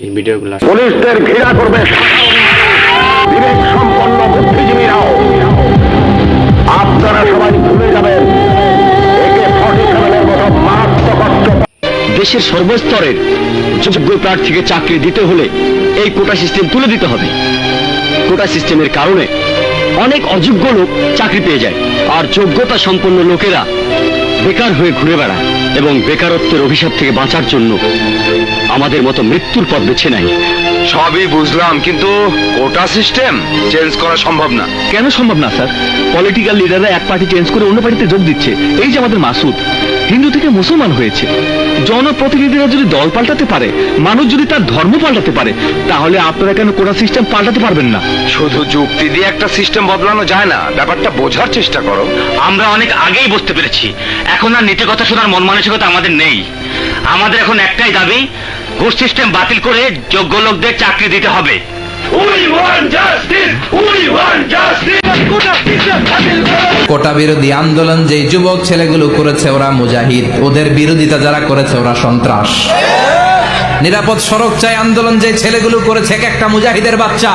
এই ভিডিওগুলো পুলিশদের ঘৃণা করবে বিবেক সম্পন্ন বুদ্ধিজীবীরাও। আপনারা সবাই ভুলে যাবেন AK-47 মতো মারাত্মক অস্ত্র। দেশের সর্বস্তরের যোগ্য প্রার্থীকে চাকরি দিতে হলে এই কোটা সিস্টেম তুলে দিতে হবে। কোটা সিস্টেমের কারণে অনেক অযোগ্য লোক চাকরি পেয়ে যায়, আর যোগ্যতা সম্পন্ন লোকেরা বেকার হয়ে ঘুরে বেড়ায় এবং বেকারত্বের অভিশাপ থেকে বাঁচার জন্য আমাদের মতো মৃত্যুর পথ বেছে নেয়। সবই বুঝলাম, কিন্তু কোটা সিস্টেম চেঞ্জ করা সম্ভব না। কেন সম্ভব না স্যার? পলিটিক্যাল লিডাররা এক পার্টি চেঞ্জ করে অন্য পার্টিতে যোগ দিচ্ছে। এই যে আমাদের মাসুদ হিন্দু থেকে মুসলমান হয়েছে। জনপ্রতিনিধিরা যদি দল পাল্টাতে পারে, মানুষ যদি তার ধর্ম পাল্টাতে পারে, তাহলে আপনারা কেন কোটা সিস্টেম পাল্টাতে পারবেন না? শুধু যুক্তি দিয়ে একটা সিস্টেম বদলানো যায় না, ব্যাপারটা বোঝার চেষ্টা করো। আমরা অনেক আগেই বুঝতে পেরেছি, এখন আর নীতি কথা শোনার মন মানসিকতা আমাদের নেই। আমাদের এখন একটাই দাবি, ঘুষ সিস্টেম বাতিল করে যোগ্য লোকদের চাকরি দিতে হবে। কোটা বিরোধী আন্দোলন যে যুবক ছেলেগুলো করেছে ওরা মুজাহিদ, ওদের বিরোধিতা যারা করেছে ওরা সন্ত্রাস। নিরাপদ সড়ক চাই আন্দোলন যে ছেলেগুলো করেছে এক একটা মুজাহিদের বাচ্চা,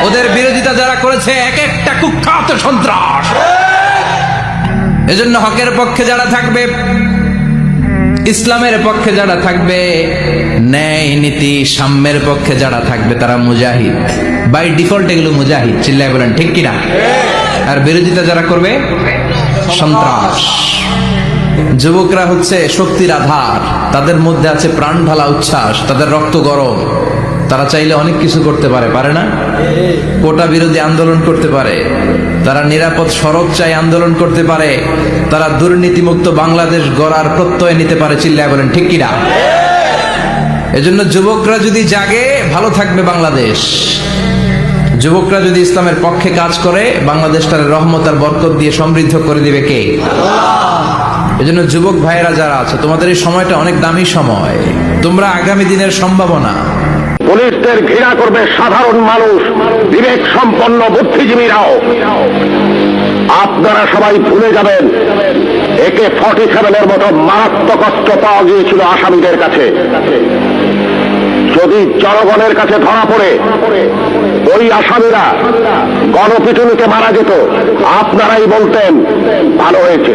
ওদের বিরোধিতা যারা করেছে এক একটা কুখ্যাত সন্ত্রাস। এজন্য হকের পক্ষে যারা থাকবে, ইসলামের পক্ষে যারা থাকবে, ন্যায় নীতি সাম্যের পক্ষে যারা থাকবে তারা মুজাহিদ। বাই ডিফল্ট এগুলো মুজাহিদ। চিল্লায় বলেন ঠিক কিনা? আর বিরোধিতা যারা করবে সন্ত্রাস। যুবকরা হচ্ছে শক্তির আধার, তাদের মধ্যে আছে প্রাণ ঢালা উচ্ছ্বাস, তাদের রক্ত গরম। তারা চাইলে অনেক কিছু করতে পারে, পারে না? কোটা বিরোধী আন্দোলন করতে পারে, তারা নিরাপদ সড়ক চাই আন্দোলন করতে পারে, তারা দুর্নীতিমুক্ত বাংলাদেশ গড়ার প্রত্যয় নিতে পারে। চিল্লায় বলেন ঠিক কিনা? এজন্য যুবকরা যদি জাগে, ভালো থাকবে বাংলাদেশ। যুবকরা যদি ইসলামের পক্ষে কাজ করে, বাংলাদেশটার রহমত আর বরকত দিয়ে সমৃদ্ধ করে দিবে কে? এজন্য যুবক ভাইয়েরা যারা আছে, তোমাদের এই সময়টা অনেক দামি সময়, তোমরা আগামী দিনের সম্ভাবনা। পুলিশদের ঘৃণা করবে সাধারণ মানুষ, বিবেক সম্পন্ন বুদ্ধিজীবীরাও। আপনারা সবাই ভুলে যাবেন AK-47 মতো মারাত্মক অস্ত্র পাওয়া গিয়েছিল আসামিদের কাছে। যদি জনগণের কাছে ধরা পড়ে ওই আসামিরা গণপিটুনিতে মারা যেত, আপনারাই বলতেন ভালো হয়েছে,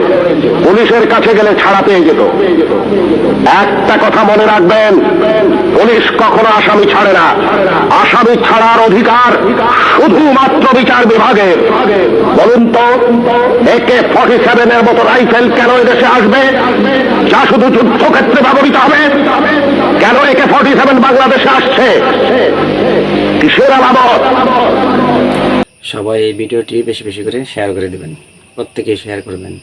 পুলিশের কাছে গেলে ছাড়া পেয়ে যেত। একটা কথা মনে রাখবেন, পুলিশ কখনো আসামি ছাড়ে না। আসামি ছাড়ার অধিকার শুধুমাত্র বিচার বিভাগের। বলুন তো, AK-47 মতো রাইফেল কেন এদেশে আসবে, যা শুধু যুদ্ধক্ষেত্রে ব্যবহৃত হবে? কেন AK-47 বাংলাদেশে আসছে? কিসের আলামত? সবাই এই ভিডিওটি বেশি বেশি করে শেয়ার করে দেবেন, প্রত্যেকেই শেয়ার করবেন।